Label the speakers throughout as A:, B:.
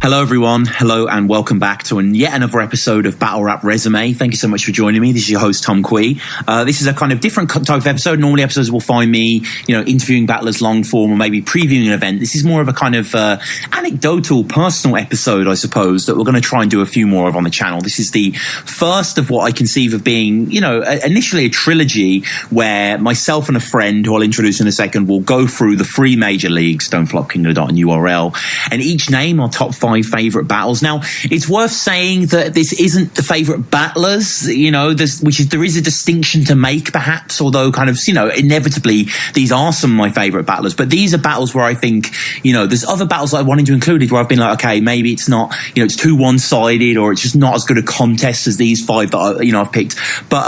A: Hello, everyone. Hello, and welcome back to yet another episode of Battle Rap Resume. Thank you so much for joining me. This is your host, Tom Quee. This is a kind of different type of episode. Normally, episodes will find me, interviewing battlers long form or maybe previewing an event. This is more of a kind of anecdotal, personal episode, I suppose, that we're going to try and do a few more of on the channel. This is the first of what I conceive of being, initially a trilogy where myself and a friend, who I'll introduce in a second, will go through the 3 major leagues, Don't Flop, King of the Dot, and URL, and each name our top 5 favorite battles. Now, it's worth saying that this isn't the favorite battlers, there is a distinction to make, perhaps, although kind of, inevitably these are some of my favorite battlers. But these are battles where I think, there's other battles that I wanted to include where I've been like, okay, maybe it's not, it's too one-sided, or it's just not as good a contest as these 5 that I've picked. But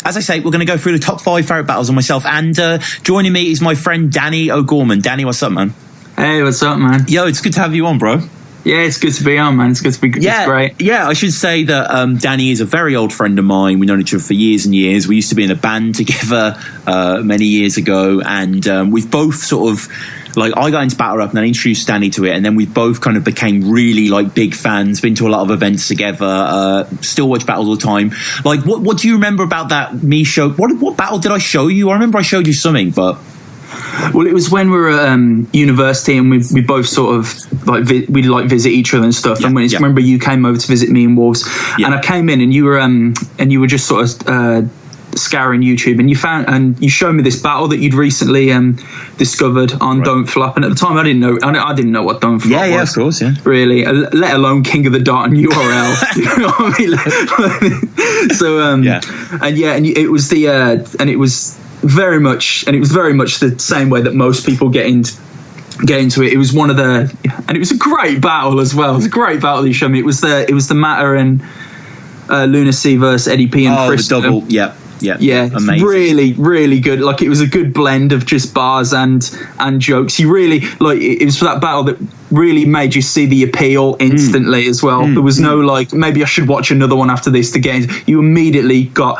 A: as I say, we're going to go through the top 5 favorite battles on myself. And joining me is my friend Danny O'Gorman. Danny, what's up, man?
B: Hey, what's up, man?
A: Yo, it's good to have you on, bro.
B: Yeah, it's good to be on, man. It's good to be.
A: Yeah,
B: it's great.
A: Yeah, I should say that Danny is a very old friend of mine. We've known each other for years and years. We used to be in a band together many years ago, and we've both sort of, I got into Battle Rap and then introduced Danny to it, and then we both kind of became really big fans. Been to a lot of events together. Still watch battles all the time. What do you remember about that me show? What battle did I show you? I remember I showed you something, but.
B: Well, it was when we were at university, and we both sort of we'd visit each other and stuff. Yeah, and I remember you came over to visit me in Wolves, and I came in, and you were just sort of scouring YouTube, and you showed me this battle that you'd recently discovered on Don't Flop, and at the time I didn't know what Don't Flop was.
A: Yeah, of course, yeah.
B: Really, let alone King of the Dot and URL. You know what I mean? So and it was it was very much the same way that most people get into it. It was and it was a great battle as well. It was a great battle you showed me. It was the Matter and Lunacy versus Eddie P and Chris.
A: The double, yeah,
B: amazing. Really, really good. It was a good blend of just bars and jokes. You really it was for that battle that really made you see the appeal instantly as well. There was no maybe I should watch another one after this to get. You immediately got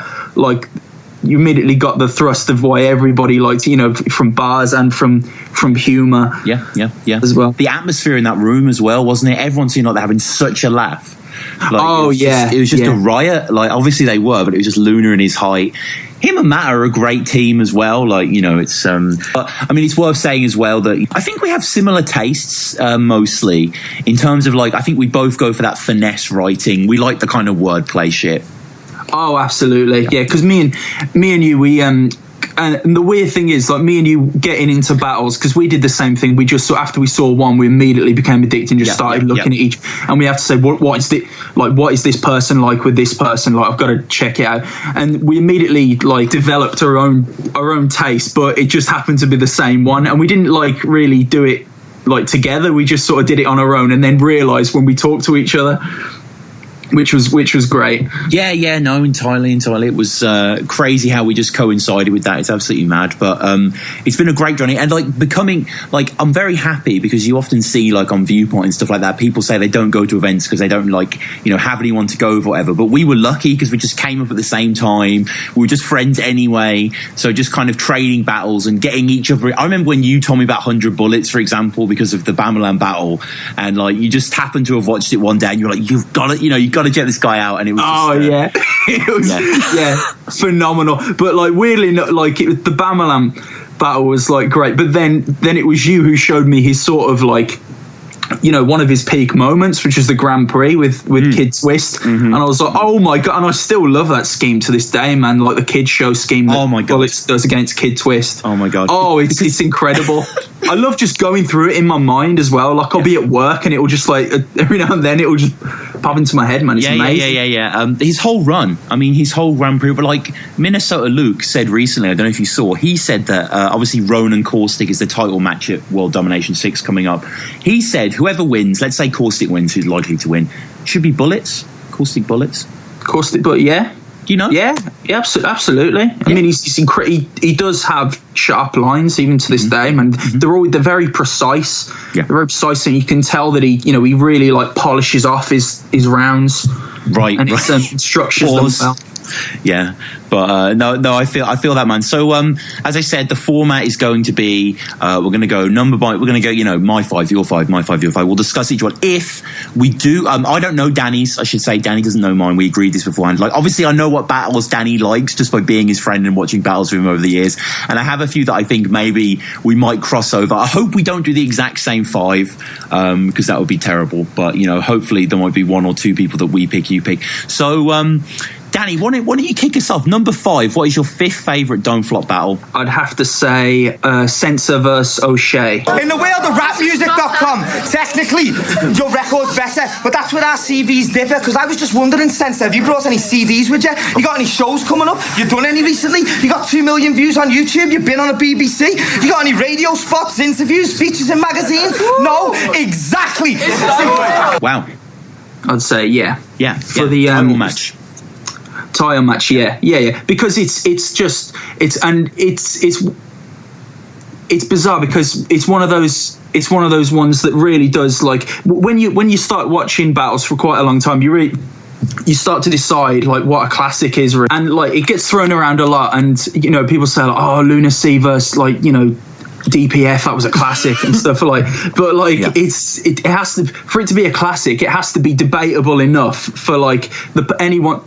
B: the thrust of why everybody liked, from bars and from humour.
A: Yeah.
B: As well.
A: The atmosphere in that room as well, wasn't it? Everyone seemed like they're having such a laugh. It was just a riot. Obviously they were, but it was just Luna and his height. Him and Matt are a great team as well. It's but I mean, it's worth saying as well that I think we have similar tastes, mostly in terms of I think we both go for that finesse writing. We like the kind of wordplay shit.
B: Oh, absolutely. Yeah, because me and you, we and the weird thing is, me and you getting into battles, because we did the same thing. We just after we saw one, we immediately became addicted and just started looking at each, and we have to say what is this person like with this person? I've got to check it out, and we immediately developed our own taste, but it just happened to be the same one, and we didn't really do it together. We just sort of did it on our own, and then realized when we talked to each other. Which was great. Yeah, no, entirely.
A: It was crazy how we just coincided with that. It's absolutely mad, but it's been a great journey. And becoming I'm very happy, because you often see on Viewpoint and stuff like that, people say they don't go to events because they don't have anyone to go with, whatever. But we were lucky because we just came up at the same time. We were just friends anyway, so just kind of trading battles and getting each other. I remember when you told me about 100 Bulletz, for example, because of the Bamalam battle, and you just happened to have watched it one day, and you're like, you've got it, you got to check this guy out, and it was
B: it was phenomenal. But weirdly, the Bamalam battle was great, but then it was you who showed me his sort of one of his peak moments, which is the Grand Prix with Kid Twist, and I was like, oh my god, and I still love that scheme to this day, man. The Kid Show scheme that Bulletz does against Kid Twist.
A: Oh my god.
B: Oh, it's incredible. I love just going through it in my mind as well. I'll be at work, and it will just every now and then it will just pop into my head, man. It's amazing.
A: Yeah. His whole run, his whole Grand Prix, but Minnesota Luke said recently, I don't know if you saw, he said that obviously Ronan Caustic is the title match at World Domination 6 coming up. He said whoever wins, let's say Caustic wins, who's likely to win, should be Bulletz. Caustic Bulletz.
B: But yeah.
A: Do you know?
B: Yeah, absolutely. Yeah. I mean, he's incredible. He does have sharp lines even to this day, man. They're very precise. Yeah. They're very precise, and you can tell that he really polishes off his rounds.
A: Right.
B: And it structures them well.
A: Yeah, but no, I feel that, man. So as I said, the format is going to be we're going to go number by. We're going to go, my 5, your 5, my 5, your 5. We'll discuss each one. If we do, I don't know Danny's. I should say Danny doesn't know mine. We agreed this beforehand. Like, obviously, I know what battles Danny likes just by being his friend and watching battles with him over the years. And I have a few that I think maybe we might cross over. I hope we don't do the exact same 5 because that would be terrible. But hopefully there might be 1 or 2 people that we pick, you pick. So. Danny, why don't you kick us off? Number 5, what is your 5th favourite Don't Flop battle?
B: I'd have to say Sensa versus Oshea.
C: In the world of rapmusic.com, technically, your record's better, but that's where our CVs differ, because I was just wondering, Sensa, have you brought any CDs with you? You got any shows coming up? You done any recently? You got 2 million views on YouTube? You've been on a BBC? You got any radio spots, interviews, features in magazines? No? Exactly!
A: Wow.
B: I'd say, yeah.
A: Yeah,
B: for the
A: title match.
B: Title match, yeah, because it's bizarre because it's one of those ones that really does, like, when you start watching battles for quite a long time, you start to decide like what a classic is, and like it gets thrown around a lot, and people say like, oh, Lunacy versus like DPF, that was a classic and stuff, but it has to, for it to be a classic, it has to be debatable enough for like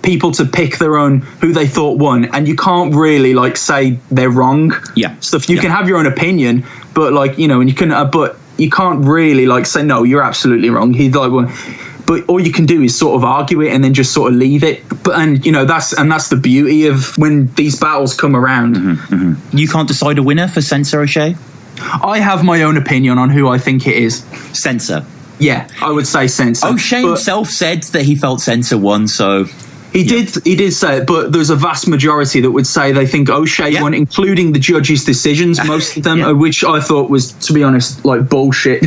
B: people to pick their own who they thought won, and you can't really like say they're wrong. Stuff you can have your own opinion, but like and you can but you can't really like say no, you're absolutely wrong, he like won. But all you can do is sort of argue it and then just sort of leave it. But that's the beauty of when these battles come around.
A: You can't decide a winner for Sensa, Oshea?
B: I have my own opinion on who I think it is.
A: Sensa.
B: Yeah, I would say Sensa.
A: Oshea himself said that he felt Sensa won, so...
B: He did say it, but there's a vast majority that would say they think Oshea won, including the judges' decisions, most of them, which I thought was, to be honest, like bullshit.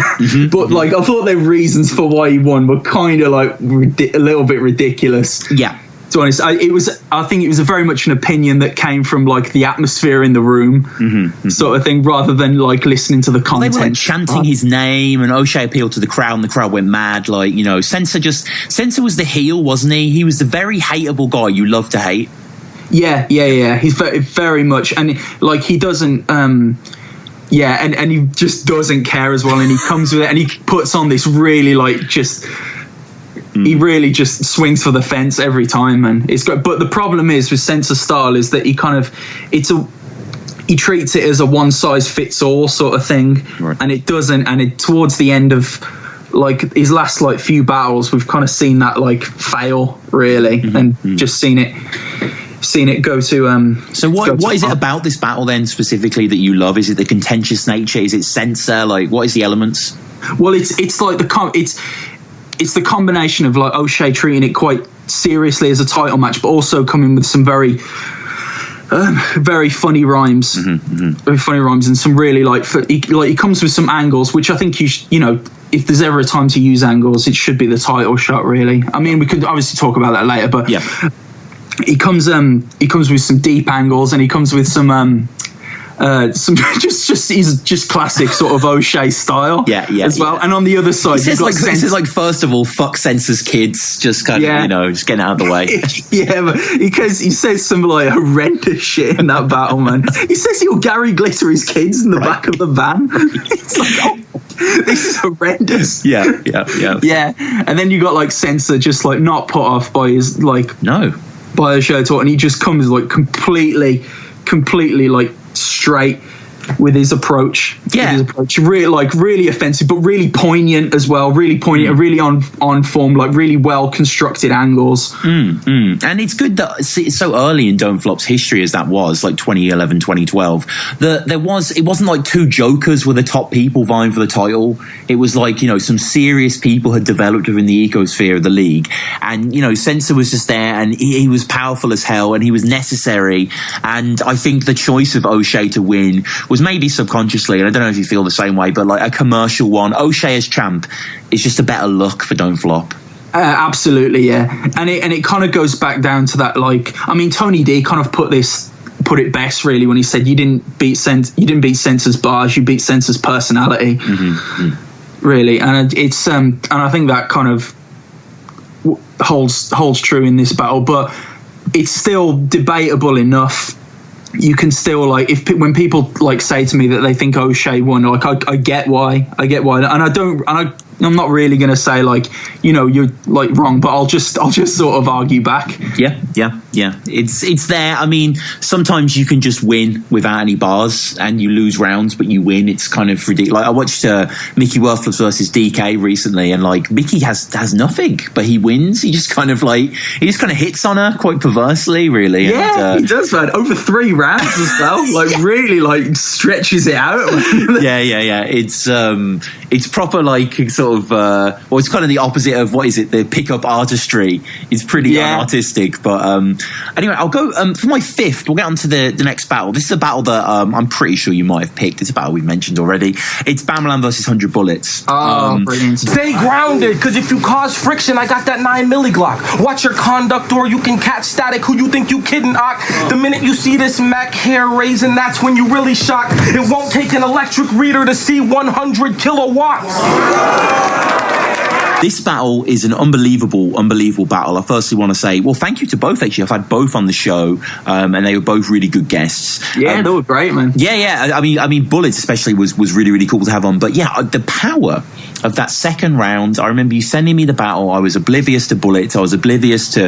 B: But like I thought their reasons for why he won were kind of like a little bit ridiculous. Yeah. To be honest, I think it was very much an opinion that came from like the atmosphere in the room, sort of thing, rather than like listening to the content.
A: They were like chanting his name, and Oshea appealed to the crowd, and the crowd went mad. Like, Sensa was the heel, wasn't he? He was the very hateable guy you love to hate.
B: Yeah. He's very, very much, and like he doesn't. And he just doesn't care as well, and he comes with it, and he puts on this really like just. He really just swings for the fence every time, and it's great. But the problem is with Sensa style is that he treats it as a one size fits all sort of thing, and it doesn't. And towards the end of like his last like few battles, we've kind of seen that like fail really, and just seen it go to.
A: So what is it about this battle then specifically that you love? Is it the contentious nature? Is it Sensa? Like, what is the elements?
B: Well, it's like it's the combination of like Oshea treating it quite seriously as a title match, but also coming with some very funny rhymes, very funny rhymes, and some really he comes with some angles, which I think if there's ever a time to use angles, it should be the title shot. Really, I mean, we could obviously talk about that later, but he comes with some deep angles, and he comes with some he's just classic sort of Oshea style as well. And on the other side,
A: this is like first of all, fuck Sensa's kids, just kind of just getting out of the way.
B: But because he says some like horrendous shit in that battle, man. He says he'll Gary Glitter his kids in the back of the van. It's like, this is horrendous.
A: Yeah.
B: And then you got like Sensa just like not put off by his by Oshea talk, and he just comes like completely like straight with his approach. Really offensive, but really poignant as well. Really poignant, really on form, like really well constructed angles.
A: And it's good that it's so early in Don't Flop's history as that was, like 2011, 2012. It wasn't like two jokers were the top people vying for the title. It was like, some serious people had developed within the ecosphere of the league. And, Sensa was just there, and he was powerful as hell, and he was necessary. And I think the choice of Oshea to win was maybe subconsciously, and I don't know if you feel the same way, but like a commercial one. Oshea as champ is just a better look for Don't Flop.
B: Absolutely, yeah. And it kind of goes back down to that, like, I mean, Tony D kind of put it best really when he said you didn't beat Sensa's bars, you beat Sensa's personality. Really. And it's and I think that kind of holds true in this battle, but it's still debatable enough. You can still, like, when people like say to me that they think Oshea won, like, I get why, and I'm not really going to say, like, you know, you're like wrong, but I'll just sort of argue back.
A: Yeah. It's there. I mean, sometimes you can just win without any bars, and you lose rounds, but you win. It's kind of ridiculous. Like, I watched Mickey Worthless versus DK recently, and like Mickey has nothing, but he wins. He just kind of hits on her quite perversely, really.
B: Yeah, he does, man. Over 3 rounds as well. Like, really, like, stretches it out.
A: yeah. It's proper, like, sort of. Well, it's kind of the opposite of what is it? The pickup artistry. It's pretty unartistic, but anyway, I'll go for my 5th. We'll get on to the next battle. This is a battle that I'm pretty sure you might have picked. It's a battle we've mentioned already. It's Bamalam versus 100 Bullets.
B: Brilliant.
D: Stay grounded, because if you cause friction, I got that 9 milli Glock. Watch your conduct, or you can catch static. Who you think you kidding, Ock? The minute you see this Mac hair raising, that's when you really shocked. It won't take an electric reader to see 100 kilowatts.
A: This battle is an unbelievable battle. I firstly want to say, well, thank you to both, actually. I've had both on the show, and they were both really good guests.
B: Yeah, they were great, man.
A: Yeah. I mean, Bulletz especially was really, really cool to have on. But yeah, the power of that second round. I remember you sending me the battle. I was oblivious to Bulletz. I was oblivious to,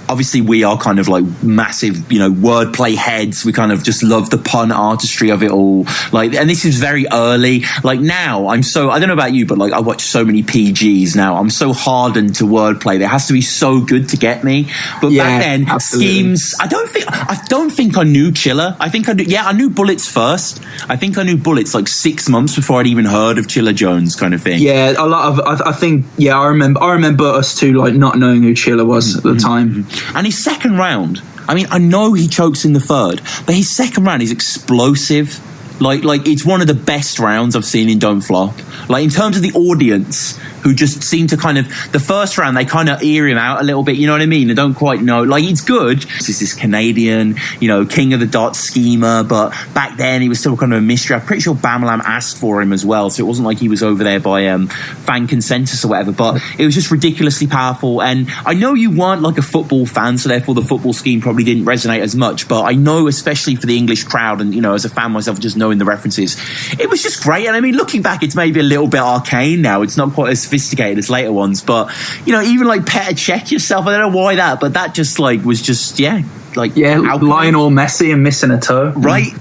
A: obviously, we are kind of like massive, you know, wordplay heads. We kind of just love the pun artistry of it all. Like, and this is very early. Like, now I don't know about you, but like, I watch so many PGs now. I'm so hardened to wordplay. There has to be so good to get me. But back then, absolutely. Schemes. I don't think I knew Chilla. I think I knew. Yeah, I knew Bulletz first. I think I knew Bulletz like 6 months before I'd even heard of Chilla Jones, kind of thing.
B: Yeah, a lot of. I think. Yeah, I remember us two like not knowing who Chilla was at the time.
A: And his second round. I mean, I know he chokes in the third, but his second round is explosive. Like it's one of the best rounds I've seen in Don't Flop. Like, in terms of the audience, who just seem to kind of, the first round, they kind of ear him out a little bit, you know what I mean? They don't quite know. Like, he's good. This is Canadian, you know, king of the dot schemer, but back then he was still kind of a mystery. I'm pretty sure Bamalam asked for him as well, so it wasn't like he was over there by fan consensus or whatever, but it was just ridiculously powerful. And I know you weren't like a football fan, so therefore the football scheme probably didn't resonate as much, but I know, especially for the English crowd, and, you know, as a fan myself, just knowing the references, it was just great. And I mean, looking back, it's maybe a little bit arcane now. It's not quite as sophisticated as later ones, but, you know, even like Petter Check Yourself, I don't know why that, but that just like was just lying all messy and missing a toe, right?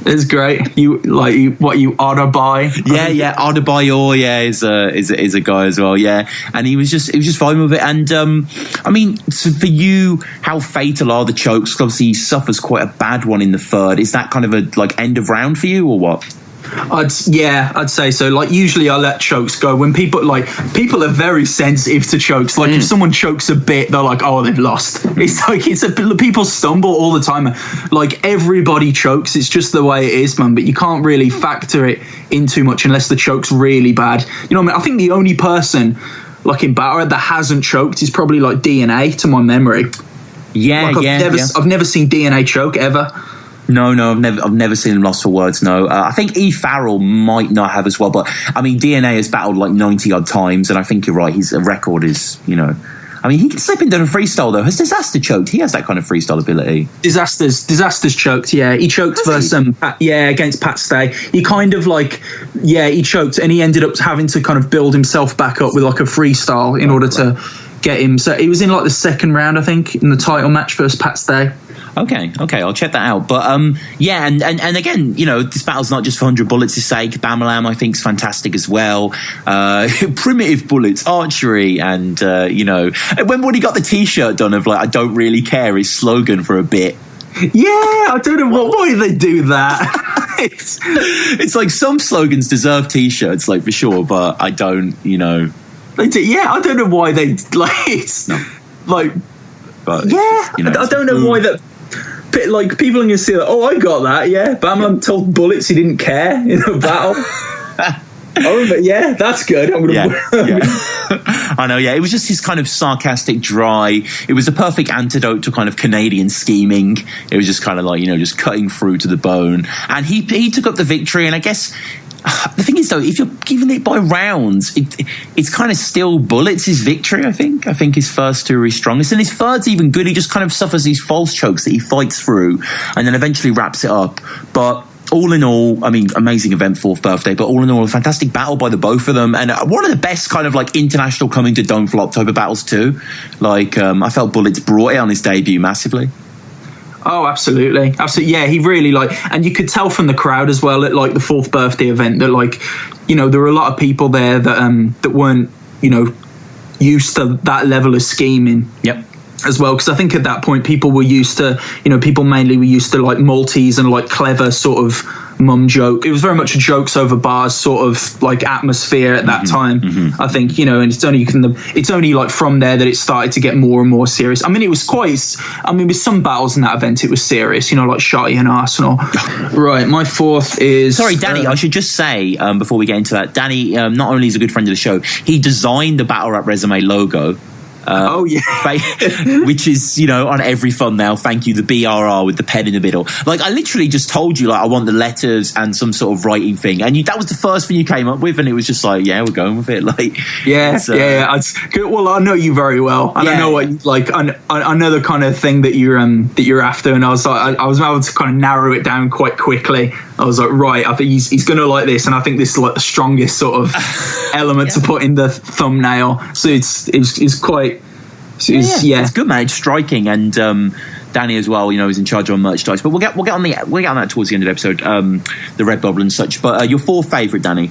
B: It's great. You Otter By?
A: Yeah, Otter By is a guy as well. Yeah, and he was just fine with it. And I mean, so for you, how fatal are the chokes? Obviously, he suffers quite a bad one in the third. Is that kind of a like end of round for you, or what?
B: I'd say so. Like, usually I let chokes go when people are very sensitive to chokes. Like, if someone chokes a bit, they're like, oh, they've lost. It's like people stumble all the time. Like, everybody chokes. It's just the way it is, man. But you can't really factor it in too much unless the choke's really bad. You know what I mean? I think the only person like in Battle that hasn't choked is probably like DNA, to my memory. I've never seen DNA choke ever.
A: No, I've never seen him lost for words. No, I think E. Farrell might not have as well, but I mean, DNA has battled like 90 odd times, and I think you're right. His record is, you know, I mean, he can slip into a freestyle though. Has Disaster choked? He has that kind of freestyle ability.
B: Disaster's choked. Yeah, he choked versus against Pat Stay. He kind of he choked, and he ended up having to kind of build himself back up with like a freestyle in order to get him. So he was in like the second round, I think, in the title match versus Pat Stay.
A: Okay, I'll check that out. But and again, you know, this battle's not just for 100 Bullets' sake. Bamalam, I think, is fantastic as well. Primitive Bullets, archery, and you know, when he got the T-shirt done of like, I don't really care, his slogan for a bit.
B: Yeah, I don't know why did they do that.
A: It's like some slogans deserve T-shirts, like, for sure, but I don't, you know.
B: They do. Yeah, I don't know why they But yeah, you know, I don't know why that. Like, people are going to see that. Oh, I got that. Yeah, Bamalam told Bulletz he didn't care in a battle. Yeah, that's good. I'm gonna
A: I know. Yeah, it was just his kind of sarcastic, dry. It was a perfect antidote to kind of Canadian scheming. It was just kind of like, you know, just cutting through to the bone. And he took up the victory. And I guess The thing is, though, if you're giving it by rounds, it's kind of still Bulletz' victory, I think. I think his first two are his strongest. And his third's even good. He just kind of suffers these false chokes that he fights through and then eventually wraps it up. But all in all, I mean, amazing event, 4th birthday, but all in all, a fantastic battle by the both of them. And one of the best kind of like international coming to Don't Flop type of battles too. Like, I felt Bulletz brought it on his debut massively.
B: Oh, absolutely. Yeah, he really and you could tell from the crowd as well at like the 4th birthday event that there were a lot of people there that weren't, used to that level of scheming.
A: Yep.
B: As well, because I think at that point people were used to, people mainly were used to like Maltese and like clever sort of mum joke. It was very much a jokes over bars sort of like atmosphere at that time. I think, and it's only like from there that it started to get more and more serious. I mean, it was with some battles in that event, it was serious, like Shotty and Arsonal. Right, my 4th is...
A: Sorry, Danny, I should just say, before we get into that, Danny, not only is a good friend of the show, he designed the Battle Rap Resume logo. Which is, on every thumbnail, thank you, the BRR with the pen in the middle. Like, I literally just told you, I want the letters and some sort of writing thing. And that was the first thing you came up with, and it was just like, yeah, we're going with it. Like,
B: yeah. Well, I know you very well. And I know what you like. I know the kind of thing that you're after. And I was like, I was able to kind of narrow it down quite quickly. I was like, right, I think he's going to like this. And I think this is like the strongest sort of element to put in the thumbnail. So it's quite...
A: It's good, man. It's striking, and Danny as well. Is in charge of merchandise. But we'll get on that towards the end of the episode. The Red Bubble and such. But your 4th favourite, Danny?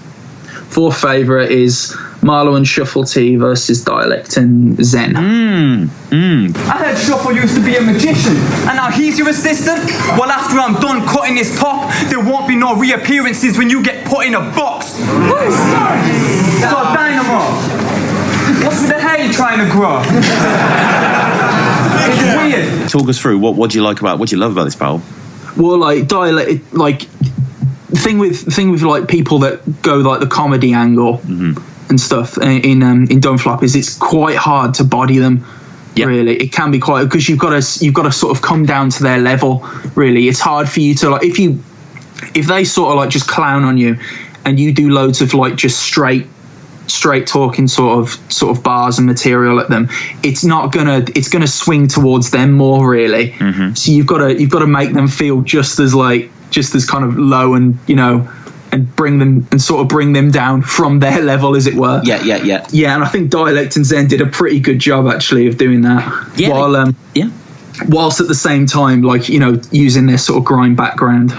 B: 4th favourite is Marlo and Shotty versus Dialect and Zen.
C: I heard Shuffle used to be a magician, and now he's your assistant. Well, after I'm done cutting this top, there won't be no reappearances when you get put in a box. So Dynamo, what's with the hair you're trying to grow? It's weird.
A: Talk us through what do you love about this battle?
B: Well, like Dialect, like thing with like people that go like the comedy angle and stuff in Don't Flop is it's quite hard to body them. Yep. Really, it can be quite, because you've got to sort of come down to their level. Really, it's hard for you to like if they sort of like just clown on you and you do loads of like just straight talking sort of bars and material at them, it's gonna swing towards them more, really. So you've got to make them feel just as kind of low and and bring them down from their level, as it were. Yeah. And I think Dialect and Zen did a pretty good job actually of doing that. Whilst at the same time, using their sort of grime background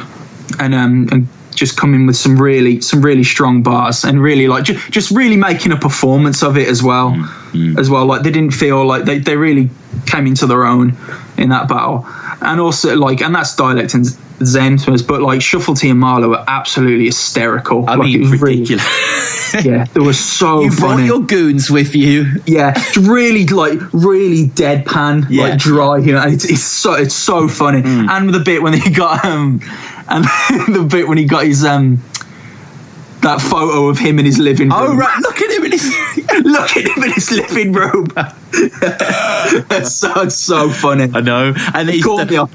B: and just coming with some really strong bars and really just really making a performance of it as well. Like they didn't feel like they really came into their own in that battle. And also and that's Dialect and Zen to us, but Shotty and Marlo were absolutely hysterical.
A: I mean, it was ridiculous.
B: They were so
A: you
B: funny.
A: You brought your goons with you.
B: Yeah, really deadpan, dry. It's so funny. And the bit when he got his that photo of him in his living room.
A: Oh right, look at him in his
B: living room. It's so funny.
A: I know, and the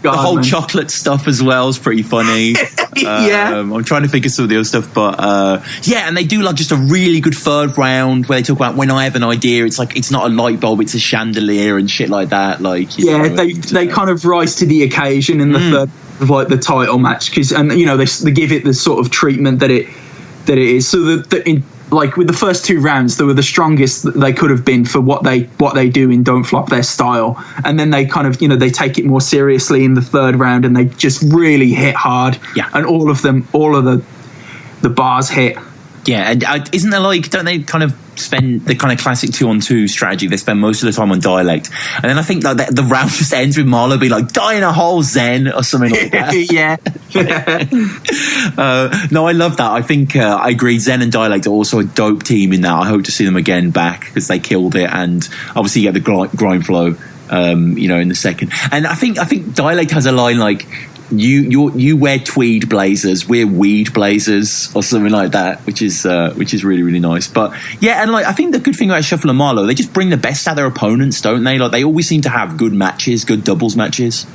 A: whole chocolate stuff as well is pretty funny. I'm trying to think of some of the other stuff, but and they do just a really good third round where they talk about when I have an idea. It's it's not a light bulb, it's a chandelier and shit like that.
B: They kind of rise to the occasion in the third of the title match, because they give it the sort of treatment that it is. So with the first 2 rounds, they were the strongest that they could have been for what they do in Don't Flop, their style. And then they kind of they take it more seriously in the 3rd round, and they just really hit hard.
A: Yeah,
B: and all of the bars hit.
A: Yeah, and isn't there don't they kind of spend the kind of classic 2-on-2 strategy? They spend most of the time on Dialect, and then I think the round just ends with Marlo being die in a hole, Zen, or something like that. No, I love that. I think I agree. Zen and Dialect are also a dope team in that. I hope to see them again back, because they killed it, and obviously you get the grind flow, in the second. And I think Dialect has a line you wear tweed blazers, we're weed blazers, or something like that, which is really, really nice. But yeah, and I think the good thing about Shuffle and Marlo, they just bring the best out of their opponents, don't they? They always seem to have good matches, good doubles matches.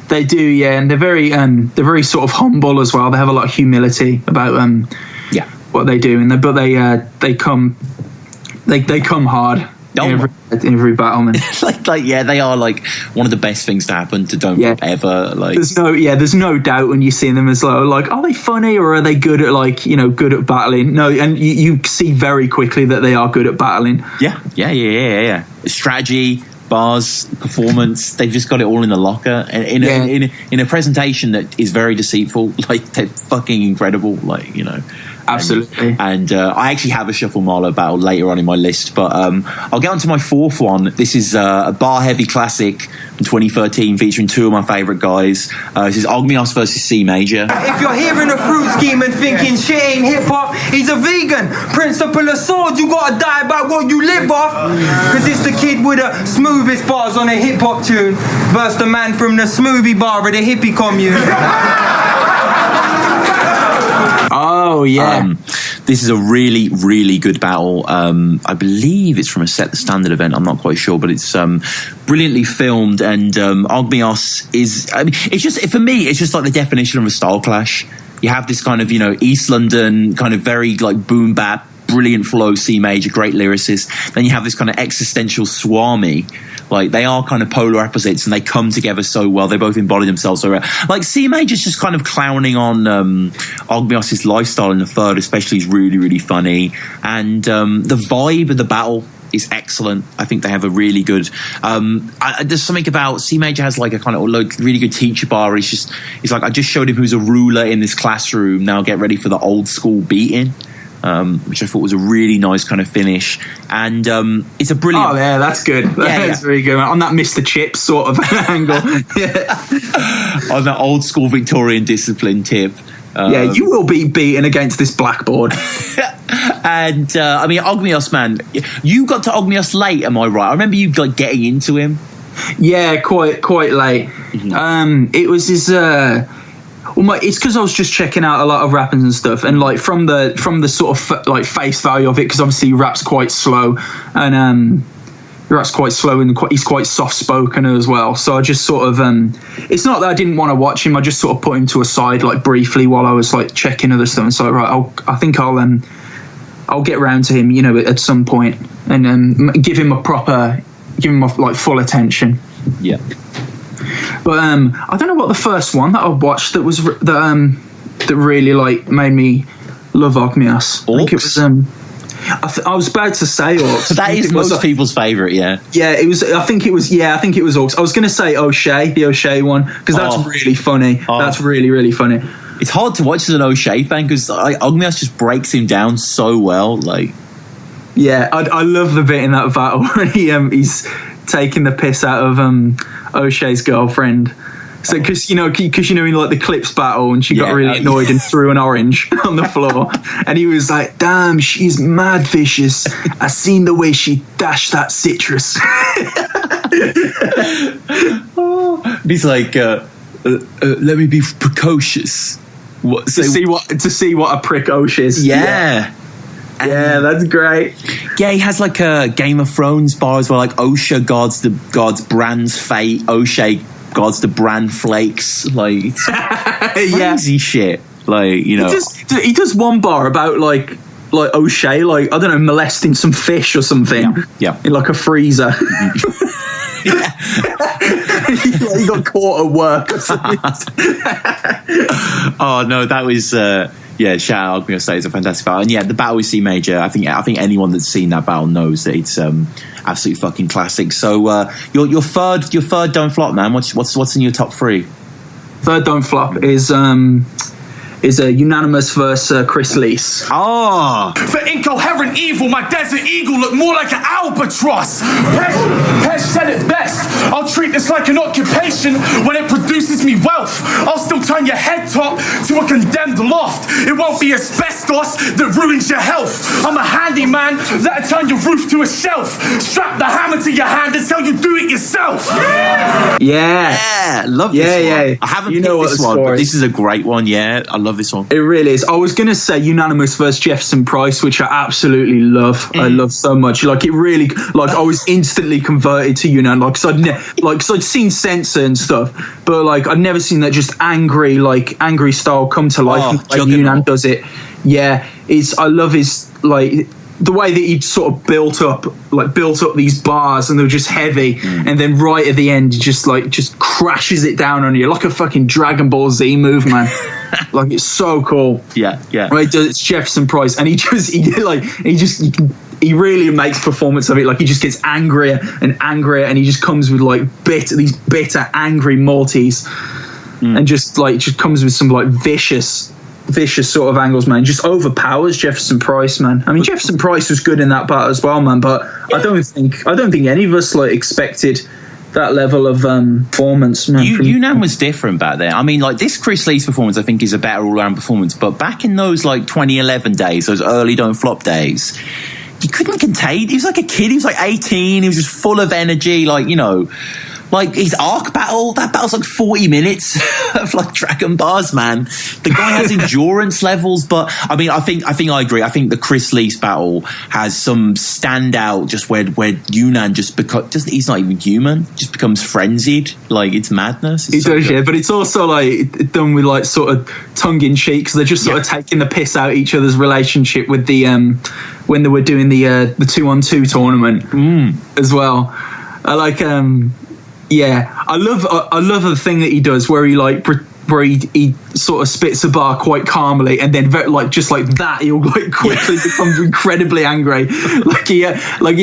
B: They do, yeah, and they're very sort of humble as well. They have a lot of humility about what they do, but they come hard. In every battle, man.
A: They are like one of the best things to happen to Don't Flop ever. Like,
B: there's no doubt when you see them as like, are they funny or are they good at good at battling? No, and you see very quickly that they are good at battling.
A: Yeah. Strategy, bars, performance, they've just got it all in the locker. In a presentation that is very deceitful, like they're fucking incredible, like, you know.
B: Absolutely.
A: And I actually have a Shuffle Marlo battle later on in my list, but I'll get on to my fourth one. This is a bar heavy classic from 2013 featuring two of my favourite guys. This is Ogmios versus Cee Major.
C: If you're hearing a fruit scheme and thinking shit ain't hip hop, he's a vegan. Principle of swords, you gotta die by what you live off. Cause it's the kid with the smoothest bars on a hip hop tune versus the man from the smoothie bar of the hippie commune.
B: Oh yeah.
A: This is a really, really good battle. I believe it's from a Set the Standard event. I'm not quite sure, but it's brilliantly filmed. And Ogmios is, I mean, it's just, for me, it's just like the definition of a style clash. You have this kind of, you know, East London kind of very like boom bap, brilliant flow, Cee Major, great lyricist. Then you have this kind of existential Swami. Like, they are kind of polar opposites and they come together so well. They both embody themselves so well. Like, Cee Major's just kind of clowning on Ogmios' lifestyle in the third, especially, is really, really funny. And the vibe of the battle is excellent. I think they have a really good... there's something about... Cee Major has like a kind of like really good teacher bar. He's like, I just showed him who's a ruler in this classroom. Now get ready for the old school beating. Which I thought was a really nice kind of finish. And it's a brilliant...
B: Oh, yeah, that's good. That's really good. On that Mr. Chips sort of angle.
A: On that old school Victorian discipline tip.
B: You will be beaten against this blackboard.
A: And, I mean, Ogmios, man, you got to Ogmios late, am I right? I remember you like getting into him.
B: Yeah, quite late. Mm-hmm. It was his... it's because I was just checking out a lot of rappers and stuff, and like from the sort of like face value of it, because obviously he raps quite slow, and he's quite soft spoken as well. So I just sort of it's not that I didn't want to watch him. I just sort of put him to a side like briefly while I was like checking other stuff. And so I think I'll get around to him, you know, at some point, and give him like full attention.
A: Yeah.
B: But I don't know what the first one that I watched that really like made me love Ogmios. I think it was I was about to say Orcs.
A: That is most people's favourite, yeah.
B: Yeah, it was. I think it was Orcs. I was going to say Oshea, the Oshea one, because that's really funny. That's really, really funny.
A: It's hard to watch as an Oshea fan because Ogmios just breaks him down so well. Like,
B: yeah, I love the bit in that battle where he's taking the piss out of O'Shea's girlfriend. So because you know in like the Clips battle, and she got really annoyed and threw an orange on the floor, and he was like, "Damn, she's mad vicious. I seen the way she dashed that citrus."
A: He's like, "Let me be precocious."
B: To see what a prick O'Shea is.
A: Yeah.
B: Yeah, that's great.
A: Yeah, he has like a Game of Thrones bar as well. Like Oshea guards Bran's fate. Oshea guards the Bran flakes. Like, it's crazy shit. Like, you know,
B: he does one bar about like Oshea, like, I don't know, molesting some fish or something.
A: Yeah.
B: In like a freezer. He got caught at work or something.
A: Oh no, that was shout out Ogmios. It's a fantastic battle, and yeah, the battle with Cee Major. I think anyone that's seen that battle knows that it's absolutely fucking classic. So your third Don't Flop, man. What's in your top three?
B: Third Don't Flop is a Unanimous versus Chris Leese.
E: For incoherent evil, my desert eagle looked more like an albatross. Pesh said it best. I'll treat this like an occupation. When it produces me wealth, I'll still turn your head top to a condemned loft. It won't be asbestos that ruins your health. I'm a handyman that'll turn your roof to a shelf. Strap the hammer to your hand until you do it yourself.
B: Yeah.
A: Love this one.
B: Yeah.
A: I haven't picked this one, but this is a great one. Yeah, I love this one.
B: It really is. I was going to say Unanimous versus Jefferson Price, which I absolutely love. I love so much. Like, it really, like, I was instantly converted to Unanimous. Like, cause I'd seen Sensa and stuff, but like I'd never seen that just angry style come to life. Like Unan does it. Yeah, I love his like the way that he sort of built up these bars, and they were just heavy, and then right at the end he just crashes it down on you like a fucking Dragon Ball Z move, man. Like, it's so cool.
A: Yeah.
B: Right, it's Jefferson Price, and he really makes performance of it. Like, he just gets angrier and angrier, and he just comes with like these bitter, angry Maltese, and just comes with some like vicious sort of angles, man. Just overpowers Jefferson Price, man. I mean, Jefferson Price was good in that part as well, man. But I don't think any of us like expected that level of performance, man.
A: Unan was different back then. I mean, like, this Chris Leese performance, I think, is a better all-round performance. But back in those like 2011 days, those early Don't Flop days, he couldn't contain. He was like a kid. He was like 18. He was just full of energy. Like, you know, like his arc battle, that battle's like 40 minutes of like Dragon Bars, man. The guy has endurance levels, but I mean, I think I agree. I think the Chris Leese battle has some standout, just where Unan he's not even human, just becomes frenzied. Like, it's madness.
B: He does, yeah, but it's also like done with like sort of tongue in cheek, because they're just sort of taking the piss out of each other's relationship with the when they were doing the 2-on-2 tournament as well. I love the thing that he does where he sort of spits a bar quite calmly, and then just like that he'll like quickly becomes incredibly angry. Like he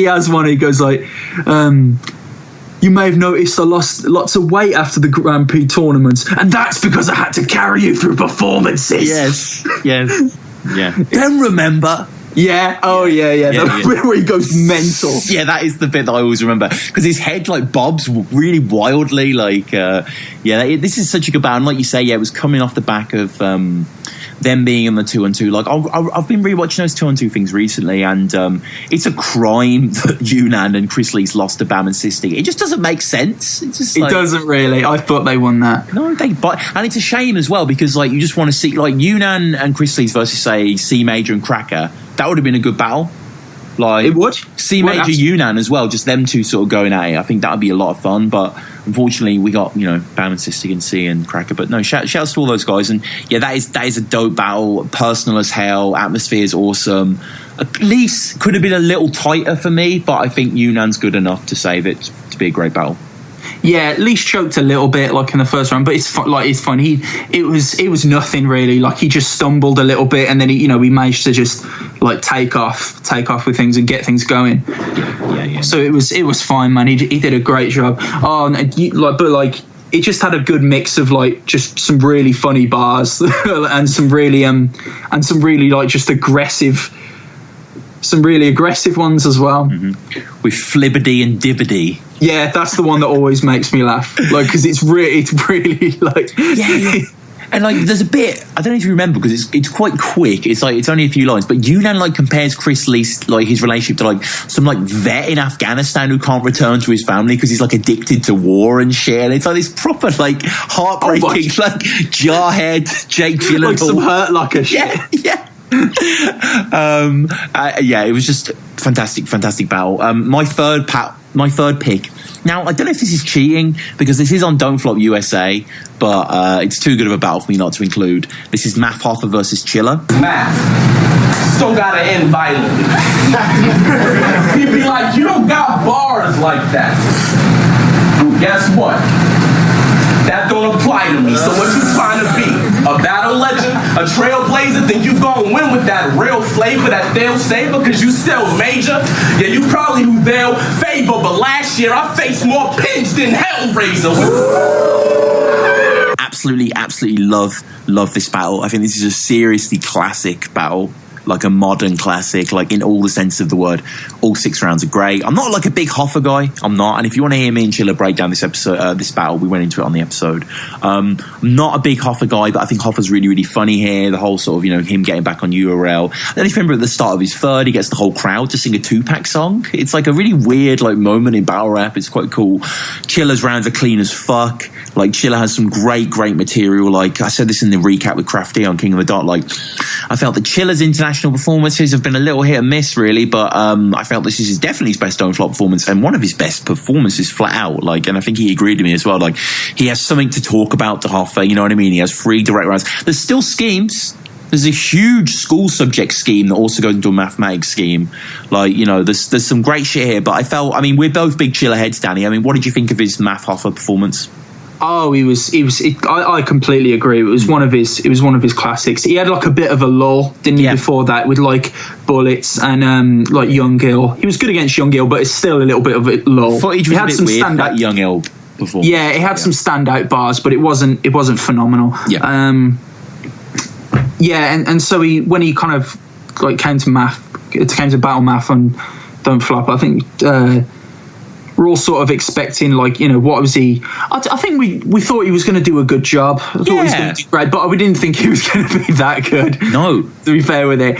B: has one. He goes like, "You may have noticed I lost lots of weight after the Grand Prix tournaments, and that's because I had to carry you through performances."
A: Yes. Then remember.
B: Yeah. Oh, yeah. The bit where he goes mental.
A: Yeah, that is the bit that I always remember, because his head like bobs really wildly. Like, this is such a good battle. And like you say, it was coming off the back of them being in the 2-on-2. Like, I've been rewatching those 2-on-2 things recently, and it's a crime that Unan and Chris Leese lost to Bam and Sisti. It just doesn't make sense. It
B: doesn't really. I thought they won that.
A: No, and it's a shame as well, because like you just want to see like Unan and Chris Leese versus, say, Cee Major and Cracker. That would have been a good battle. Like,
B: it would.
A: Cee Major, Unan as well, just them two sort of going at it. I think that would be a lot of fun, but unfortunately we got, you know, Bam and Sisti and C and Cracker. But no, shouts to all those guys. And yeah, that is a dope battle. Personal as hell. Atmosphere is awesome. Leese could have been a little tighter for me, but I think Unan's good enough to save it to be a great battle.
B: Yeah, Leese choked a little bit like in the first round, but it's fun. It was nothing really. Like, he just stumbled a little bit, and then he managed to just like take off with things and get things going. Yeah. So it was fine, man. He did a great job. It just had a good mix of like just some really funny bars and some really like just aggressive. Some really aggressive ones as well.
A: Mm-hmm. With Flibbity and Dibbity.
B: Yeah, that's the one that always makes me laugh. Like, because it's really like...
A: Yeah. And like, there's a bit, I don't know if you remember, because it's quite quick. It's like, it's only a few lines, but Unan like compares Chris Leese, like his relationship to like some like vet in Afghanistan who can't return to his family because he's like addicted to war and shit. And it's like this proper like heartbreaking, like jarhead Jake Gyllenhaal.
B: Like some Hurt Locker shit.
A: Yeah. It was just fantastic battle. My third pick. Now, I don't know if this is cheating, because this is on Don't Flop USA, but it's too good of a battle for me not to include. This is Math Hoffa versus Chilla.
D: Math still gotta end violently. He'd be like, you don't got bars like that. Well, guess what? That don't apply to me. So what you trying to be? A battle legend? A trailblazer? Think you gonna win with that real flavor that they'll say because you sell major? Yeah, you probably who they'll favor, but last year I faced more pins than Hellraiser.
A: Absolutely love this battle. I think this is a seriously classic battle. Like a modern classic, like in all the sense of the word. All 6 rounds are great. I'm not like a big Hoffa guy. I'm not. And if you want to hear me and Chilla break down this episode, this battle, we went into it on the episode. I'm not a big Hoffa guy, but I think Hoffa's really, really funny here. The whole sort of, you know, him getting back on URL. Then if you remember at the start of his third, he gets the whole crowd to sing a Tupac song. It's like a really weird like moment in battle rap. It's quite cool. Chilla's rounds are clean as fuck. Like, Chilla has some great material. Like, I said this in the recap with Crafty on King of the Dot. Like, I felt that Chilla's international performances have been a little hit and miss, really, but I felt this is definitely his best Don't Flop performance, and one of his best performances flat out. Like, and I think he agreed with me as well. Like, he has something to talk about to Hoffa, you know what I mean? He has 3 direct rounds. There's still schemes. There's a huge school subject scheme that also goes into a mathematics scheme. Like, you know, there's some great shit here. But I mean, we're both big Chilla heads, Danny. I mean, what did you think of his math Hoffa performance?
B: Oh, I completely agree. It was one of his classics. He had like a bit of a lull, didn't he, before that, with like Bulletz and like Young Gill. He was good against Young Gill, but it's still a little bit of a lull.
A: Footage was a bit weird, that Young Gill performance.
B: Yeah, it had some standout bars, but it wasn't phenomenal.
A: Yeah.
B: And so when he kind of like came to battle math and Don't Flop, I think we're all sort of expecting, like, you know, what was he? I think we thought he was going to do a good job. I thought he was going to do great, but we didn't think he was going to be that good.
A: No,
B: to be fair with it,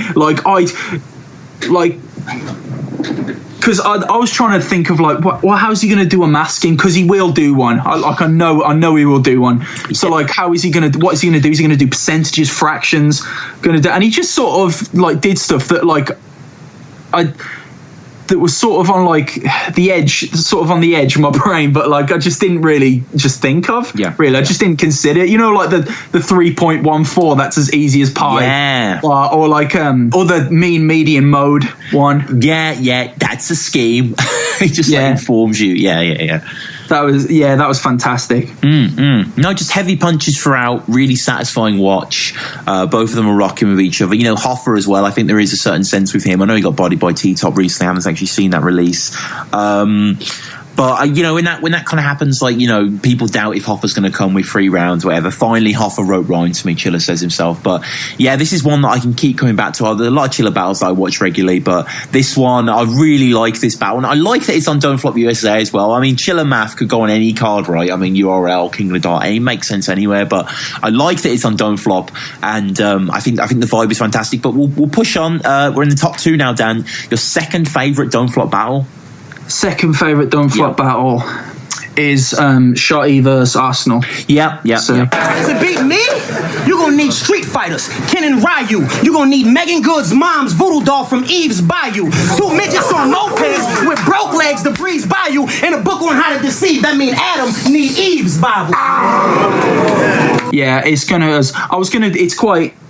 B: because I was trying to think of like, well, how's he going to do a masking? Because he will do one. I know he will do one. So like, how is he going to? What is he going to do? Is he going to do percentages, fractions? And he just sort of like did stuff that like that was sort of on like the edge of my brain, but like I just didn't really just think of. I just didn't consider. You know, like the 3.14. That's as easy as pi.
A: Yeah.
B: Or like or the mean median mode one.
A: Yeah. That's a scheme. It just like informs you. Yeah.
B: That was fantastic.
A: No, just heavy punches throughout. Really satisfying watch. Both of them are rocking with each other. You know, Hoffa as well. I think there is a certain sense with him. I know he got bodied by T-Top recently. I haven't actually seen that release. But you know, when that kind of happens, like, you know, people doubt if Hoffa's going to come with 3 rounds, whatever. Finally, Hoffa wrote rhymes to me. Chilla says himself. But yeah, this is one that I can keep coming back to. There are a lot of Chilla battles that I watch regularly, but this one, I really like this battle, and I like that it's on Don't Flop USA as well. I mean, Chilla math could go on any card, right? I mean, URL, King of the Dart, it makes sense anywhere. But I like that it's on Don't Flop, and I think the vibe is fantastic. But we'll push on. We're in the top 2 now, Dan. Your second favourite Don't Flop battle?
B: Second favourite Don't Flop battle is Shotty versus Arsonal.
A: Yeah.
C: To beat me, you're gonna need Street Fighters, Ken and Ryu. You're gonna need Megan Good's mom's voodoo doll from Eve's Bayou. 2 midgets on mopeds with broke legs to breeze by you, and a book on how to deceive. That mean Adam need Eve's Bible.
B: Yeah,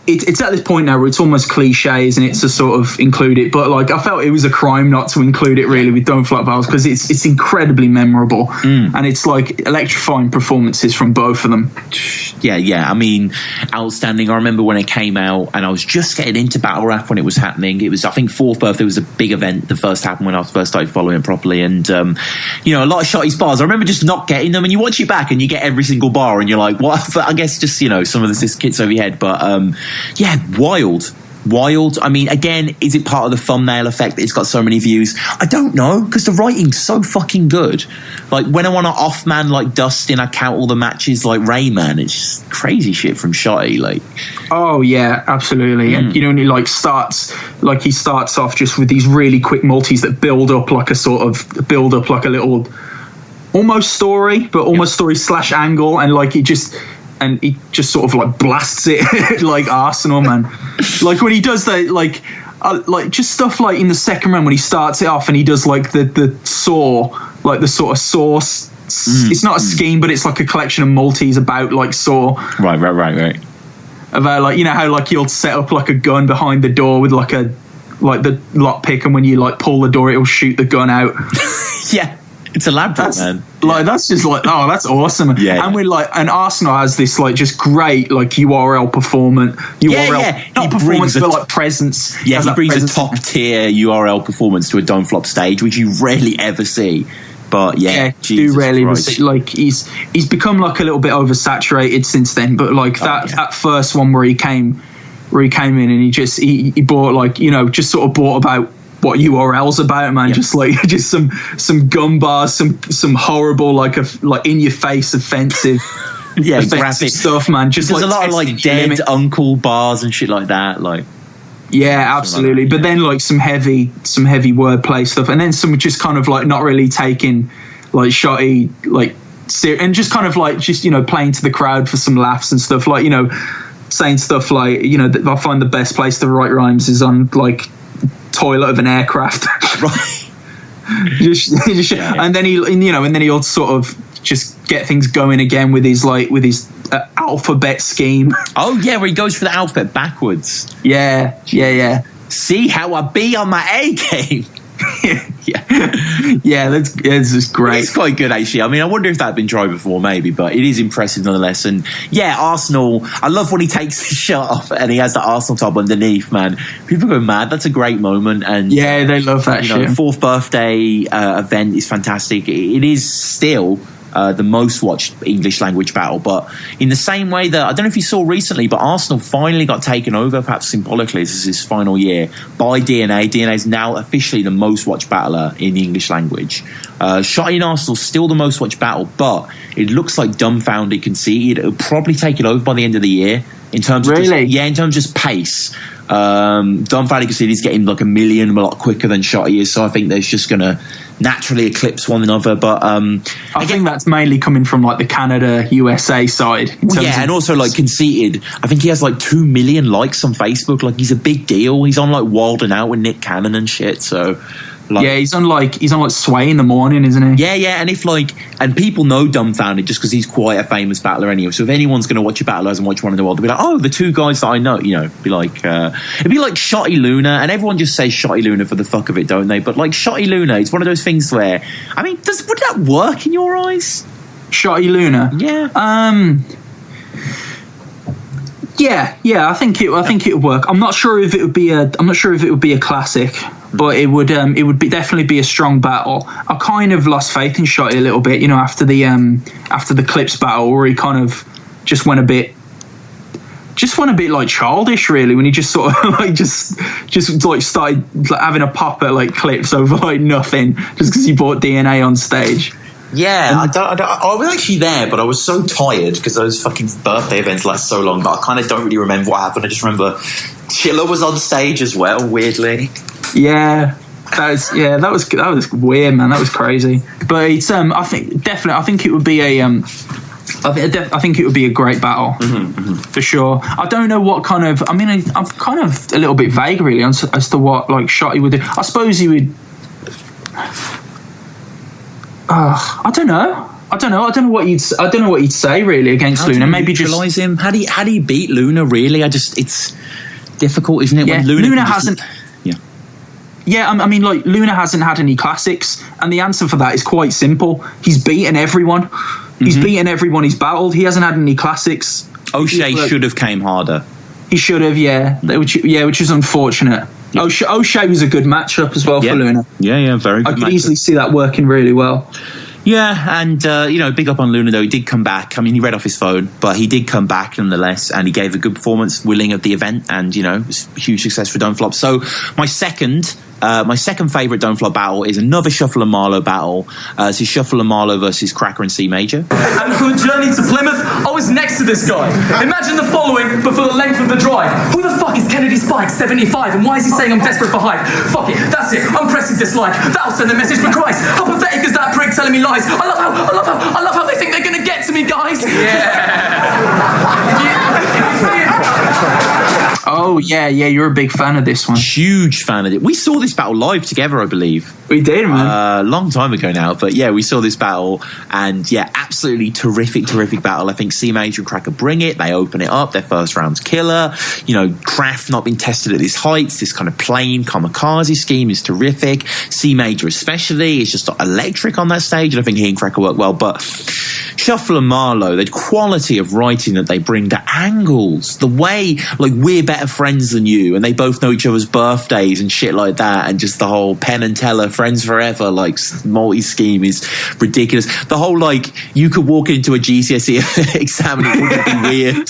B: it's at this point now where it's almost cliche, isn't it, to sort of include it, but like I felt it was a crime not to include it really with Don't Flop battles, because it's incredibly memorable, and it's like electrifying performances from both of them.
A: Yeah, I mean, outstanding. I remember when it came out and I was just getting into battle rap when it was happening. It was, I think, 4th birthday was a big event that first happened when I first started following it properly, and you know, a lot of Shotty's bars, I remember just not getting them, and you watch it back and you get every single bar and you're like, what? But I guess just, you know, some of this is kits over your head, but yeah, wild. I mean, again, is it part of the thumbnail effect that it's got so many views? I don't know, because the writing's so fucking good. Like, when I want to off man like Dustin, I count all the matches like Rayman. It's just crazy shit from Shotty. Like,
B: oh yeah, absolutely. And you know, he starts off just with these really quick multis that build up like a little almost story, but almost story / angle, and like he just sort of like blasts it like Arsonal, man. Like when he does that, like just stuff like in the second round when he starts it off and he does like the saw, like the sort of sauce. It's not a scheme, but it's like a collection of multis about like saw.
A: Right.
B: About like, you know how like you'll set up like a gun behind the door with like the lockpick, and when you like pull the door, it'll shoot the gun out.
A: Yeah. It's elaborate, man.
B: Like, that's just like, oh, that's awesome.
A: Yeah.
B: And we're like, and Arsonal has this like just great like URL performance. Not performance, but like presence.
A: Yeah, he brings a top tier URL performance to a Don't Flop stage, which you rarely ever see. But yeah,
B: do rarely ever see. Like he's become like a little bit oversaturated since then. But like that first one where he came in and he bought like, you know, just sort of bought about what URL's about, man. Yep. Just some gun bars, some horrible like in your face offensive
A: graphic
B: stuff, man. Just
A: there's
B: like
A: a lot of like dead uncle bars and shit like that, like.
B: Yeah, absolutely. But then like some heavy wordplay stuff, and then some just kind of like not really taking like Shotty like and just kind of like just, you know, playing to the crowd for some laughs and stuff, like, you know, saying stuff like, you know, I find the best place to write rhymes is on like toilet of an aircraft.
A: Right.
B: And then he'll sort of just get things going again with his alphabet scheme.
A: Oh yeah, where he goes for the alphabet backwards.
B: Yeah.
A: See how I be on my A game.
B: Yeah, that's just great.
A: It's quite good, actually. I mean, I wonder if that had been tried before, maybe, but it is impressive nonetheless. And yeah, Arsenal, I love when he takes the shirt off and he has the Arsenal top underneath, man. People go mad. That's a great moment. And
B: yeah, they love that shit.
A: 4th birthday event is fantastic. It is still the most watched English language battle, but in the same way that, I don't know if you saw recently, but Arsenal finally got taken over, perhaps symbolically, this is his final year, by DNA. DNA is now officially the most watched battler in the English language. Shotty and Arsenal still the most watched battle, but it looks like Dumbfounded Conceited. It'll probably take it over by the end of the year in terms of in terms of just pace. Dumbfounded Conceited is getting like 1 million a lot quicker than Shotty is, so I think there's just going to naturally eclipse one another. But
B: I think that's mainly coming from like the Canada USA side.
A: And also like Conceited, I think he has like 2 million likes on Facebook. Like, he's a big deal. He's on like Wild and Out with Nick Cannon and shit. So like,
B: yeah, he's on like Sway in the morning, isn't he?
A: Yeah, and people know Dumbfounded just because he's quite a famous battler anyway. So if anyone's going to watch a battle and watch one in the world, they'll be like, oh, the two guys that I know, it'd be like Shotty Luna, and everyone just says Shotty Luna for the fuck of it, don't they? But like Shotty Luna, it's one of those things where, I mean, would that work in your eyes?
B: Shotty Luna, yeah, I think it would work. I'm not sure if it would be a classic, but it would definitely be a strong battle. I kind of lost faith in Shotty a little bit, after the Clips battle, where he kind of just went a bit like childish, really, when he just sort of like just like started like having a pop at like Clips over like nothing, just because he brought DNA on stage.
A: Yeah, I was actually there, but I was so tired because those fucking birthday events last so long that I kind of don't really remember what happened. I just remember Chilla was on stage as well, weirdly.
B: Yeah, that was weird, man. That was crazy. But it's I think it would be a I think it would be a great battle for sure. I don't know what kind of. I mean, I'm kind of a little bit vague really as to what like Shotty would do. I suppose he would. I don't know. I don't know what you'd say really against Luna. Maybe just
A: him. How do you beat Luna? Really, it's difficult, isn't it?
B: Yeah,
A: when
B: Luna hasn't. Yeah, I mean, like Luna hasn't had any classics, and the answer for that is quite simple. He's beaten everyone. He's beaten everyone he's battled. He hasn't had any classics.
A: O'Shea should have came harder.
B: He should have, which is unfortunate. Yeah. Oshea was a good matchup as well for Luna.
A: Yeah, very good.
B: I could easily see that working really well.
A: Yeah, and big up on Luna though. He did come back. I mean, he read off his phone, but he did come back nonetheless, and he gave a good performance, willing of the event, and it was a huge success for Don't Flop. So my second favourite Don't Flop battle is another Shuffle and Marlo battle. It's Shuffle and Marlo versus Cracker and Cee Major.
F: And on the journey to Plymouth, I was next to this guy. Imagine the following, but for the length of the drive. Who the fuck is Kennedy Spike, 75, and why is he saying I'm desperate for hype? Fuck it, that's it, I'm pressing dislike. That'll send a message for Christ. How pathetic is that prick telling me lies? I love how they think they're gonna get to me, guys.
B: Oh yeah, you're a big fan of this one.
A: Huge fan of it. We saw this battle live together, I believe.
B: We did, man.
A: Long time ago now, but yeah, we saw this battle, and yeah, absolutely terrific battle. I think Cee Major and Cracker bring it. They open it up. Their first round's killer. Craft not been tested at this heights. This kind of plain kamikaze scheme is terrific. Cee Major especially is just electric on that stage, and I think he and Cracker work well. But Shuffle and Marlo, the quality of writing that they bring, the angles, the way like we're better friends than you, and they both know each other's birthdays and shit like that, and just the whole Penn and Teller friends forever like multi-scheme is ridiculous. The whole like you could walk into a GCSE exam and it wouldn't be weird.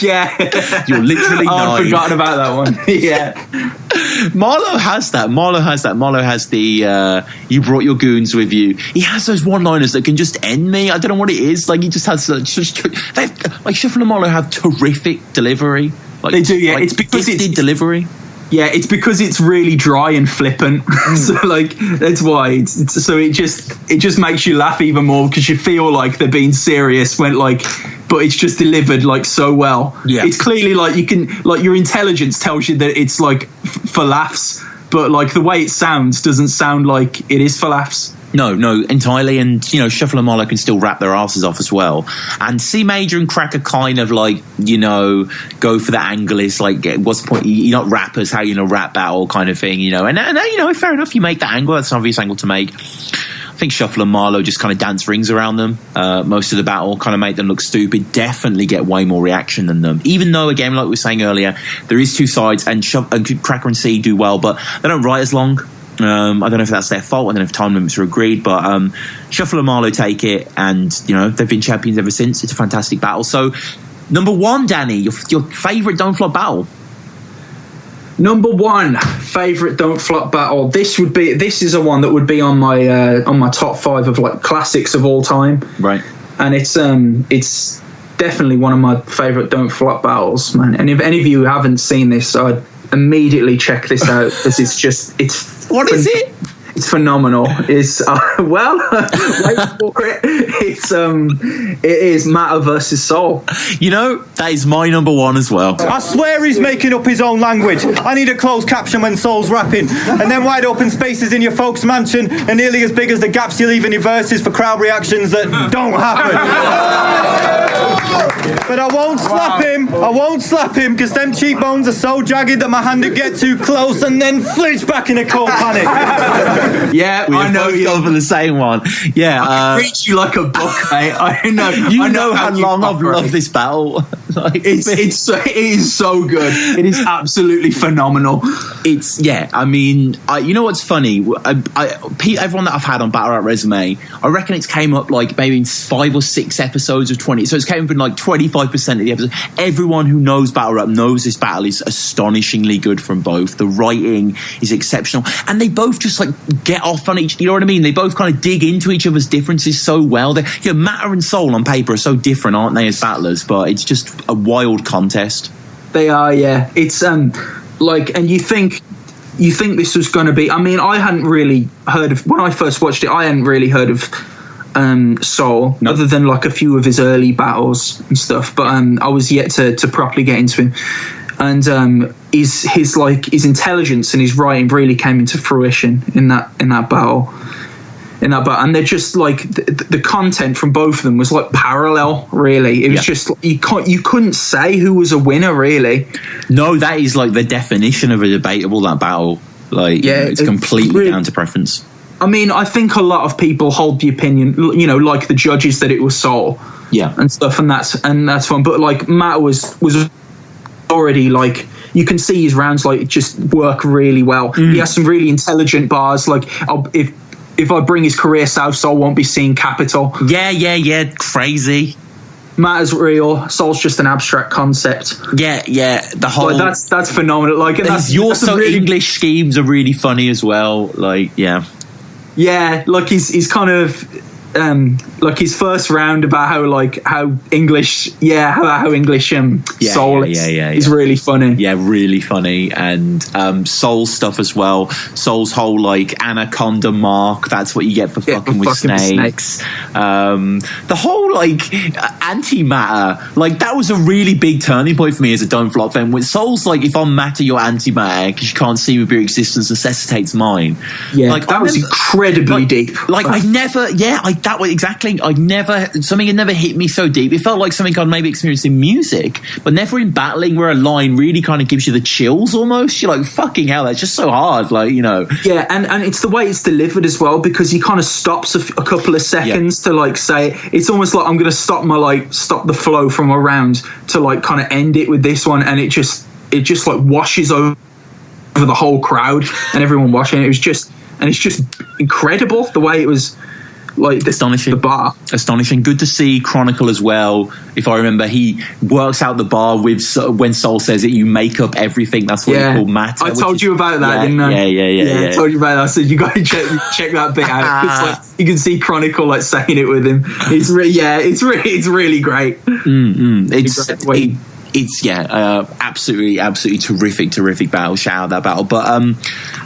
B: Yeah,
A: you're literally
B: I've forgotten about that one. Yeah,
A: Marlo has that. Marlo has the you brought your goons with you. He has those one-liners that can just end me. I don't know what it is. Like he just has like Shuffle and Marlo have terrific delivery. Like,
B: they do, yeah.
A: Like
B: it's because
A: it's delivery.
B: Yeah, it's because it's really dry and flippant. So like that's why it just makes you laugh even more because you feel like they're being serious when but it's just delivered like so well.
A: Yeah.
B: It's clearly like you can like your intelligence tells you that it's like for laughs, but like the way it sounds doesn't sound like it is for laughs.
A: No, entirely. And, you know, Shuffle and Marlo can still rap their asses off as well. And Cee Major and Cracker kind of like, you know, go for the angle. It's like, what's the point? You're not rappers, how you know, rap battle kind of thing, you know. And you know, fair enough, you make that angle. That's an obvious angle to make. I think Shuffle and Marlo just kind of dance rings around them. Most of the battle kind of make them look stupid. Definitely get way more reaction than them. Even though, again, like we were saying earlier, there is two sides, and Cracker and Cee do well, but they don't write as long. I don't know if that's their fault. I don't know if time limits are agreed, but Shuffle and Marlo take it, and you know they've been champions ever since. It's a fantastic battle. So, number one, Danny, your favourite Don't Flop battle.
B: Number one favourite Don't Flop battle. This is a one that would be on my top 5 of like classics of all time.
A: Right.
B: And it's definitely one of my favourite Don't Flop battles, man. And if any of you haven't seen this, I'd immediately check this out because it's
A: what is it?
B: It's phenomenal. It's well, wait for it. It is Matter versus Soul.
A: You know, that is my number one as well.
C: I swear he's making up his own language. I need a closed caption when Soul's rapping, and then wide open spaces in your folks' mansion, and nearly as big as the gaps you leave in your verses for crowd reactions that don't happen. But I won't slap him. I won't slap him because them cheekbones are so jagged that my hand would get too close and then flinch back in a cold panic.
B: Yeah,
A: I know you're going for the same one. Yeah,
B: I read you like a book, mate. I know.
A: You know how long I've loved this battle. Like, it
B: is so good. It is absolutely phenomenal.
A: It's I mean, you know what's funny? Everyone that I've had on Battle Rap Resume, I reckon it's came up like maybe in 5 or 6 episodes of 20. So it's came up in like 25% of the episodes. Everyone who knows Battle Rap knows this battle is astonishingly good from both. The writing is exceptional, and they both just like get off on each. You know what I mean? They both kind of dig into each other's differences so well. Matter and Soul on paper are so different, aren't they, as battlers? But it's just a wild contest.
B: They are, yeah. It's like, and you think this was going to be. I mean, I hadn't really heard of when I first watched it. I hadn't really heard of Soul, other than like a few of his early battles and stuff. But I was yet to properly get into him. And his intelligence and his writing really came into fruition in that battle. And they're just like the content from both of them was like parallel. Really, it was just you couldn't say who was a winner. Really,
A: no, that is like the definition of a debatable that battle. Like, yeah, it's completely really down to preference.
B: I mean, I think a lot of people hold the opinion, you know, like the judges, that it was Soul, and stuff, and that's fun. But like Matt was already like, you can see his rounds like just work really well. He has some really intelligent bars. Like, if I bring his career south, Soul won't be seeing capital.
A: Yeah, crazy.
B: Matter's real. Soul's just an abstract concept.
A: Yeah. The whole
B: like, that's phenomenal. Like, and that's
A: really, English schemes are really funny as well. Like, yeah,
B: like he's kind of. Like his first round about how English Soul is really funny.
A: Yeah, really funny. And Soul stuff as well. Soul's whole like anaconda mark, that's what you get for fucking with snakes. The whole like antimatter, like that was a really big turning point for me as a Don't Flop fan. With Soul's like, if I'm matter, you're antimatter because you can't see with your existence necessitates mine.
B: Yeah, like that was incredibly deep.
A: Like that was exactly. Something had never hit me so deep. It felt like something I'd maybe experienced in music, but never in battling, where a line really kind of gives you the chills almost. You're like, fucking hell, that's just so hard. Like, you know.
B: Yeah, and it's the way it's delivered as well, because he kind of stops a couple of seconds to like say, it's almost like I'm going to stop the flow from a round to like kind of end it with this one, and it just like washes over the whole crowd and everyone watching it. It's just incredible the way it was. Like
A: astonishing.
B: The bar.
A: Astonishing. Good to see Chronicle as well. If I remember, he works out the bar with when Soul says it, you make up everything. That's what he called matter.
B: I told you about that, didn't I?
A: Yeah.
B: I told you about that. I said you got to check that bit out. It's like, you can see Chronicle like saying it with him. It's really great.
A: It's absolutely terrific battle. Shout out that battle. But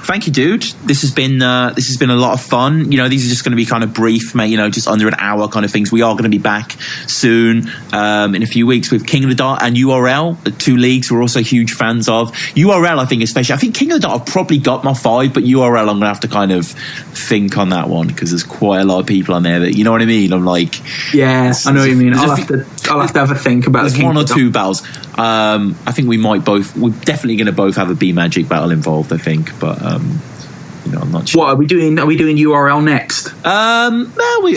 A: thank you, dude. This has been a lot of fun. These are just going to be kind of brief, mate. Just under an hour kind of things. We are going to be back soon in a few weeks with King of the Dart and URL, the two leagues we're also huge fans of. URL, I think especially. I think King of the Dart I've probably got my 5, but URL I'm going to have to kind of think on that one because there's quite a lot of people on there that, you know what I mean. I'm like,
B: yeah, I know what you mean. I'll have to have a think about.
A: There's one or two battles. I think we're definitely going to both have a B Magic battle involved, I think, but I'm not sure.
B: What are we doing URL next?
A: We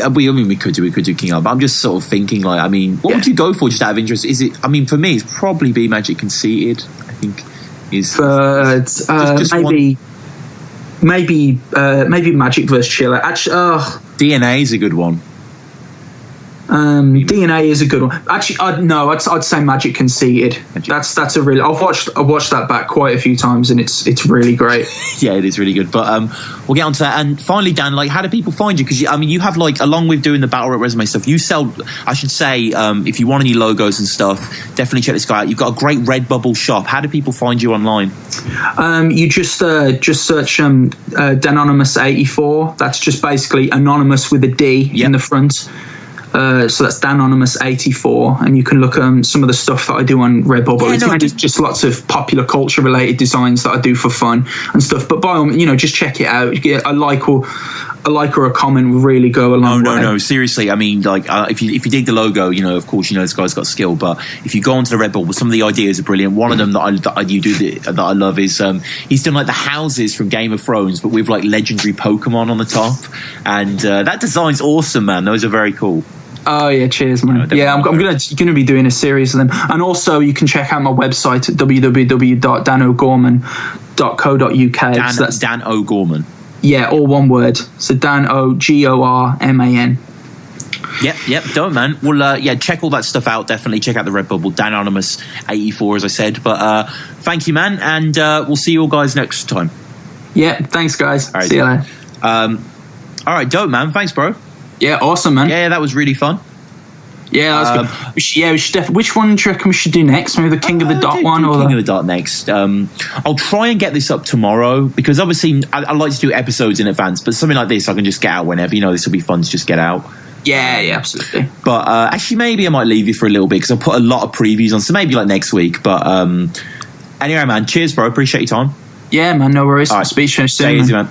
A: could do King of, but I'm just sort of thinking what would you go for just out of interest? Is it, for me it's probably B Magic conceited, I think is maybe Magic versus Chilla. Actually,
B: DNA
A: is a good one.
B: DNA is a good one. Actually, I'd say Magic conceited. That's a really. I've watched that back quite a few times, and it's really great.
A: Yeah, it is really good. But we'll get on to that. And finally, Dan, how do people find you? Because you have along with doing the battle rap resume stuff, you sell. I should say, if you want any logos and stuff, definitely check this guy out. You've got a great Redbubble shop. How do people find you online?
B: You just search Anonymous 84. That's just basically anonymous with a D in the front. So that's Anonymous 84, and you can look at some of the stuff that I do on Redbubble. It's just lots of popular culture related designs that I do for fun and stuff. But by all means, just check it out. A like or a comment will really go a long way.
A: No, seriously. If you dig the logo, of course, this guy's got skill. But if you go onto the Redbubble, some of the ideas are brilliant. One of them that I love is he's done the houses from Game of Thrones, but with legendary Pokemon on the top, and that design's awesome, man. Those are very cool.
B: Oh yeah, cheers, man. I'm gonna be doing a series of them, and also you can check out my website at www.danogorman.co.uk.
A: So that's Dan O'Gorman.
B: Yeah, all one word. So Dan O'Gorman.
A: Yep, don't man. Well, check all that stuff out. Definitely check out the Redbubble, Dan Anonymous 84, as I said. But thank you, man, and we'll see you all guys next time.
B: Yeah, thanks, guys.
A: All right,
B: see you later.
A: All right, dope, man. Thanks, bro.
B: Yeah, awesome, man.
A: Yeah, that was really fun.
B: Yeah, that was good. We should definitely. Which one do you reckon we should do next? Maybe the King of the Dot one, or
A: King of the Dot next. I'll try and get this up tomorrow because obviously I like to do episodes in advance, but something like this I can just get out whenever. This will be fun to just get out.
B: Yeah, absolutely.
A: But actually, maybe I might leave you for a little bit because I'll put a lot of previews on, so maybe next week. But anyway, man, cheers, bro. Appreciate your time.
B: Yeah, man. No worries.
A: All right.
B: Speak to you soon.
A: Stay easy, man.